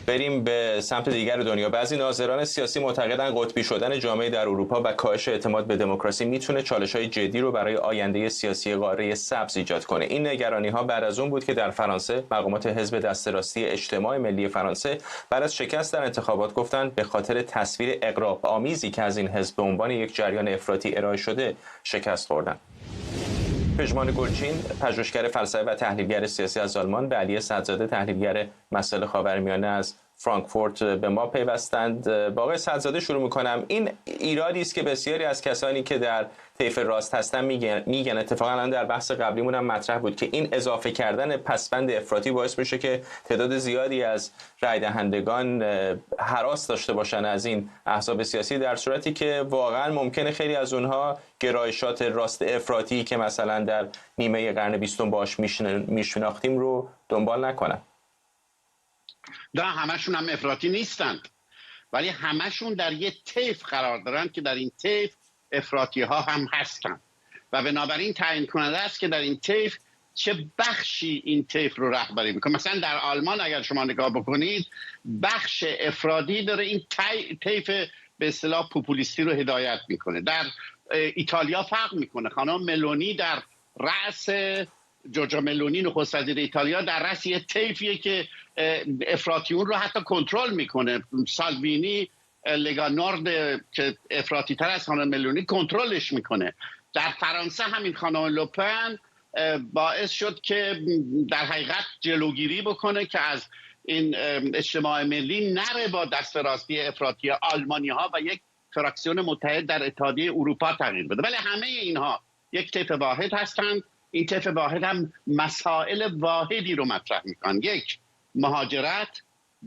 بریم به سمت دیگر دنیا. بعضی ناظران سیاسی معتقدند قطبی شدن جامعه در اروپا و کاهش اعتماد به دموکراسی میتونه چالش‌های جدی رو برای آینده سیاسی قاره سبز ایجاد کنه. این نگرانی‌ها بعد از اون بود که در فرانسه مقامات حزب دست راستی اجتماع ملی فرانسه بعد از شکست در انتخابات گفتند به خاطر تصویر اغراق‌آمیزی که از این حزب به عنوان یک جریان افراطی ارائه شده شکست خوردند. پژمان گلچین، پژوهشگر فلسفه و تحلیلگر سیاسی از آلمان، و علی صدزاده، تحلیلگر مسائل خاورمیانه از فرانکفورت به ما پیوستند. با آقای صدزاده شروع میکنم. این ایرادی است که بسیاری از کسانی که در طیف راست هستن میگن اتفاقا الان در بحث قبلیمون هم مطرح بود که این اضافه کردن پسوند افراطی باعث میشه که تعداد زیادی از رای دهندگان هراس داشته باشن از این احزاب سیاسی، در صورتی که واقعا ممکنه خیلی از اونها گرایشات راست افراطی که مثلا در نیمه قرن 20 باهاش میشناختیم رو دنبال نکنن. همشون هم افراطی نیستند، ولی همشون در یه طیف قرار دارن که در این طیف افراطی ها هم هستن و بنابراین تعیین کننده است که در این طیف چه بخشی این طیف رو رهبری میکنه. مثلا در آلمان اگر شما نگاه بکنید بخش افرادی داره این طیف به اصطلاح پوپولیستی رو هدایت میکنه. در ایتالیا فرق میکنه. خانم ملونی در رأس جورجا ملونی نخست وزیر ایتالیا در رأس یه طیفیه که افراطیون رو حتی کنترل میکنه. سالوینی لگا نورد که افراطی تر از خانم ملونی کنترلش میکنه. در فرانسه همین خانم لوپن باعث شد که در حقیقت جلوگیری بکنه که از این اجتماع ملی نره با دست راستی افراطی آلمانی ها و یک فراکسیون متحد در اتحادیه اروپا تغییر بده. ولی همه اینها یک طیف واحد هستند. این طیف واحد هم مسائل واحدی رو مطرح میکنن: یک، مهاجرت;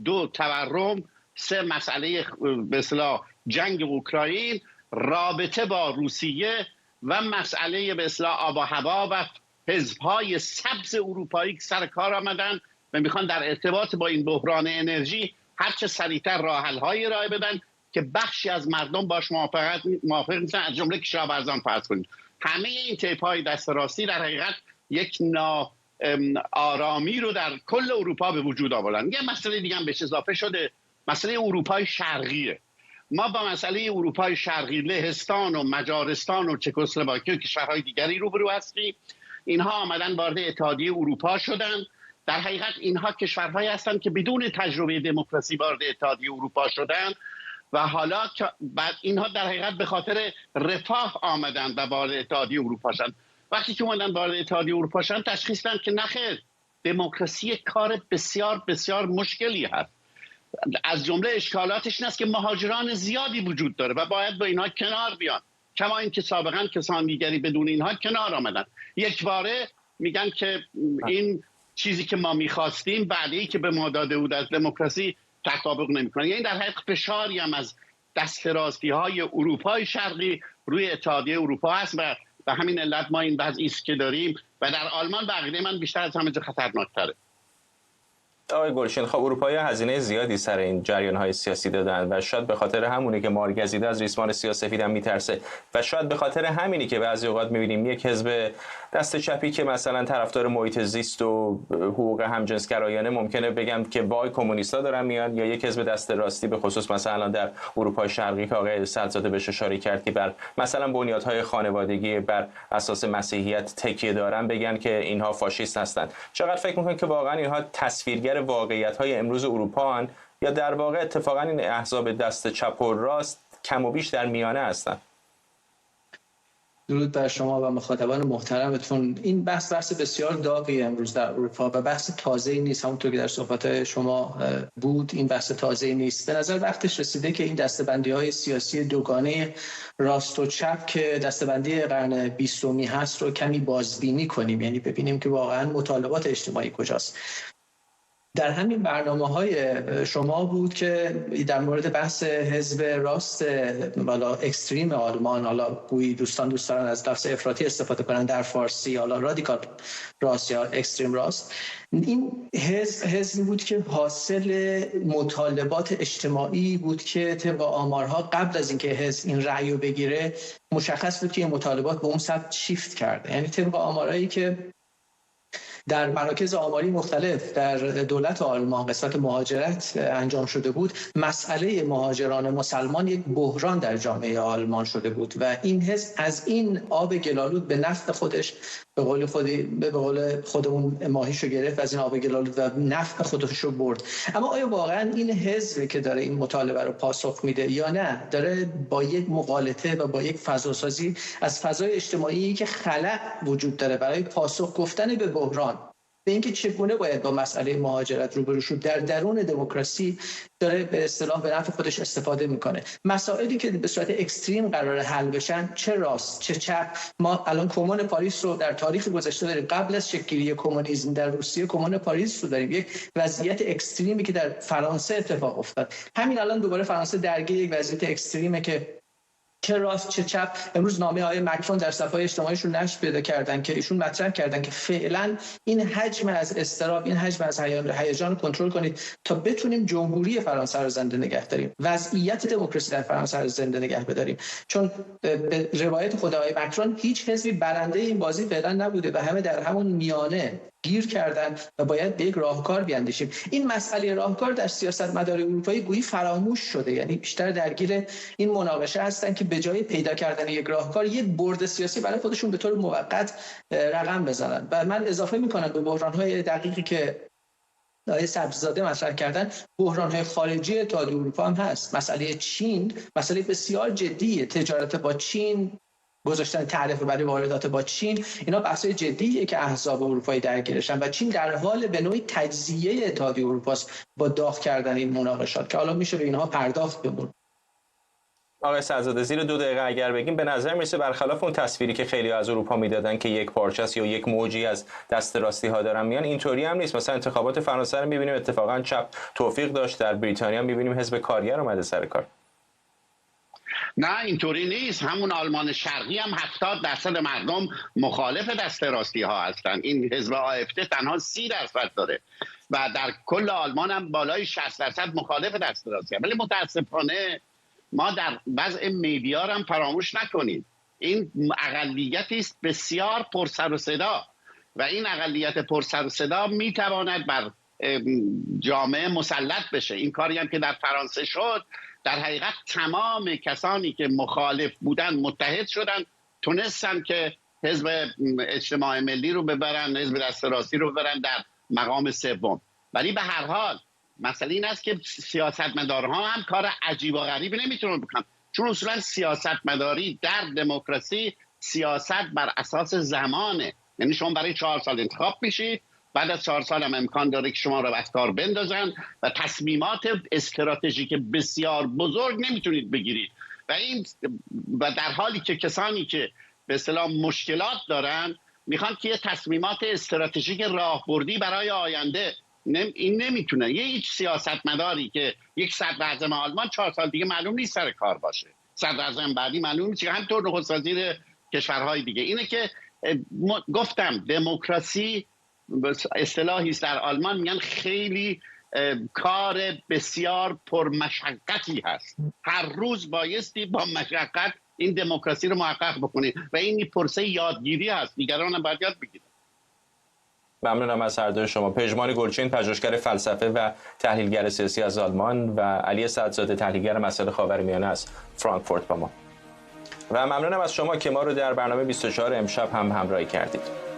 دو، تورم; سه، مسئله به اصطلاح جنگ اوکراین، رابطه با روسیه و مسئله به اصطلاح آب و هوا و حزب‌های سبز اروپایی که سر کار آمدن و میخوان در ارتباط با این بحران انرژی هرچه سریعتر راه حل‌هایی ارائه بدن که بخشی از مردم باش موافق نیستن، از جمله کشاورزان فرض کنید. همه این طیف‌های دست راستی در حقیقت یک آرامی رو در کل اروپا به وجود آوردن. یه مسئله دیگه هم بهش اضافه شده، مسئله اروپای شرقیه. ما با مسئله اروپای شرقی، لهستان و مجارستان و چکسلواکی و کشورهای دیگری روبرو هستیم. اینها آمدن وارد اتحادیه اروپا شدن. در حقیقت اینها کشورهایی هستند که بدون تجربه دموکراسی وارد اتحادیه اروپا شدن و حالا بعد اینها در حقیقت به خاطر رفاه آمدن و وارد اتحادیه اروپا شدن. وقتی که اومدن وارد اتحادیه اروپا شدن تشخیص دادن که نخیر، دموکراسی کار بسیار بسیار مشکلی هست. از جمله اشکالاتش این است که مهاجران زیادی وجود داره و باید با اینها کنار بیان، کما اینکه سابقا کسان دیگری بدون اینها کنار آمدن. یک باره میگن که این چیزی که ما میخواستیم بعدی که به ما داده بود از دموکراسی تطابق نمیکنه. یعنی در حقیقت فشاری هم از دست راستی های اروپای شرقی روی اتحادیه اروپا هست و به همین علت ما این وضعی است که داریم و در آلمان به عقیده من بیشتر از همه جا خطرناک‌تره. آقای گلشین، خب اروپایی‌ها هزینه زیادی سر این جریان‌های سیاسی دادن و شاید به خاطر همونی که مارگزیده از ریسمان سیاه‌سفید هم میترسه و شاید به خاطر همینی که بعضی اوقات می‌بینیم یک حزب دست چپی که مثلا طرفدار محیط زیست و حقوق همجنسگرایانه ممکنه بگم که وای کمونیستا دارن میان، یا یک حزب دست راستی به خصوص مثلا در اروپای شرقی که آقای سدزاده بهش اشاره کرد که بر مثلا بنیادهای خانوادگی بر اساس مسیحیت تکیه دارن بگن که اینها فاشیست هستند. چقدر فکر می‌کنید که واقعا اینها تصویرگر واقعیت‌های امروز اروپا هستند یا در واقع اتفاقا این احزاب دست چپ و راست کم و بیش در میانه هستند؟ درود بر شما و مخاطبان محترمتون. این بحث بسیار داغی امروز در اروپا و بحث تازه‌ای نیست. همونطور که در صحبت شما بود، این بحث تازه‌ای نیست. به نظر وقتش رسیده که این دسته‌بندی‌های سیاسی دوگانه راست و چپ که دسته‌بندی قرن 20 هست رو کمی بازبینی کنیم، یعنی ببینیم که واقعاً مطالبات اجتماعی کجاست. در همین برنامه‌های شما بود که در مورد بحث حزب راست بالا اکستریم آلمان، حالا گویی دوست دارن از لفظ افراطی استفاده کنن در فارسی، حالا رادیکال راست یا اکستریم راست، این حزب بود که حاصل مطالبات اجتماعی بود که طبق آمارها قبل از اینکه حزب این رأی رو بگیره مشخص بود که این مطالبات به اون سمت شیفت کرده. یعنی طبق آمارهایی که در مراکز آماری مختلف در دولت آلمان قسمت مهاجرت انجام شده بود، مسئله مهاجران مسلمان یک بحران در جامعه آلمان شده بود و این حزب از این آب گلالود به نفع خودش به قول خودمون ماهیشو گرفت، از این آب گلالود و نفع خودش رو برد. اما آیا واقعا این حزب که داره این مطالبه رو پاسخ میده یا نه داره با یک مغالطه و با یک فضاسازی از فضای اجتماعی که خلأ وجود داره برای پاسخ گفتن به بحران، به اینکه چگونه باید با مسئله مهاجرت روبرو شد، در درون دموکراسی داره به اصطلاح به نفع خودش استفاده میکنه. مسائلی که به صورت اکستریم قراره حل بشن، چه راست چه چپ، ما الان کمون پاریس رو در تاریخ گذشته داریم، قبل از شکل‌گیری کمونیسم در روسیه کمون پاریس رو داریم، یک وضعیت اکستریمی که در فرانسه اتفاق افتاد. همین الان دوباره فرانسه درگیر یک وضعیت اکستریمه که چه راست چه چپ. امروز نامه های مکرون در صفحه اجتماعیشون نشر پیدا کردن که ایشون مطرح کردن که فعلا این حجم از اضطراب، این حجم از هیجان کنترل کنید تا بتونیم جمهوری فرانسه رو زنده نگه داریم، وضعیت دموکراسی در فرانسه رو زنده نگه بداریم. چون به روایت خود آقای مکرون هیچ حزبی برنده این بازی فعلا نبوده و همه در همون میانه گیر کردن و باید به یک راهکار بیاندیشیم. این مسئله راهکار در سیاستمدار اروپایی گویی فراموش شده، یعنی بیشتر درگیر این مناقشه هستن که به جای پیدا کردن یک راهکار یک برد سیاسی برای خودشون به طور موقت رقم بزنن. و من اضافه میکنم به بحران‌های دقیقی که آقای سبززاده مطرح کردن، بحران‌های خارجی اتحادیه اروپا هم هست. مسئله چین مسئله بسیار جدیه، تجارت با چین، گذاشتن تعرفه برای واردات با چین، اینا بحث‌های جدیه که احزاب اروپایی درگیرشن و چین در حال به نوعی تجزیه اتحادیه اروپا است با داغ کردن این مناقشات که حالا میشه به اینها پرداخت بمون. آقای سدزاده زیر 2 دقیقه اگر بگیم، به نظر میرسه برخلاف اون تصویری که خیلی از اروپا میدادن که یک پارچه است یا یک موجی از دست راستی ها دارن میان، اینطوری هم نیست. مثلا انتخابات فرانسه رو میبینیم اتفاقا چپ توفیق داشت، در بریتانیا هم میبینیم حزب کارگر اومده سر کار. نه اینطوری نیست. همون آلمان شرقی هم 70% مردم مخالف دست راستی ها هستن. این حزب AfD تنها 30% داره و در کل آلمان هم بالای 60% مخالف دست راستی هست. ولی متاسفانه ما در وضع میدیا هم فراموش نکنید این اقلیتی است بسیار پرسر و صدا و این اقلیت پرسر و صدا میتواند بر جامعه مسلط بشه. این کاری هم که در فرانسه شد، در حقیقت تمام کسانی که مخالف بودن متحد شدن، تونستن که حزب اجتماع ملی رو ببرن، حزب دست راستی رو ببرن در مقام سوم. ولی به هر حال مسئله این است که سیاستمدارها هم کار عجیب و غریبی نمیتونن بکنن، چون اصولا سیاستمداری در دموکراسی سیاست بر اساس زمانه. یعنی شما برای 4 سال انتخاب میشید، بعد از 4 سال هم امکان داره که شما رو از کار بندازن و تصمیمات استراتژیک بسیار بزرگ نمیتونید بگیرید و در حالی که کسانی که به اصطلاح مشکلات دارن میخوان که یه تصمیمات استراتژیک راهبردی برای آینده این نمیتونه. هیچ سیاستمداری که یک صدراعظم آلمان 4 سال دیگه معلوم نیست سر کار باشه، صدراعظم بعدی معلوم نیست، همینطور نخست وزیر کشورهای دیگه. اینه که گفتم دموکراسی اصطلاحی است در آلمان میگن خیلی کار بسیار پرمشقتی هست. هر روز بایستی با مشقت این دموکراسی رو محقق بکنید و این پرسه یادگیری هست، دیگران هم باید یاد بگیرن. ممنونم از هر دوی شما. پژمان گلچین، پژوهشگر فلسفه و تحلیلگر سیاسی از آلمان، و علی سعدزاده، تحلیلگر مسائل خاورمیانه از فرانکفورت با ما. و ممنونم از شما که ما رو در برنامه 24 امشب هم همراهی کردید.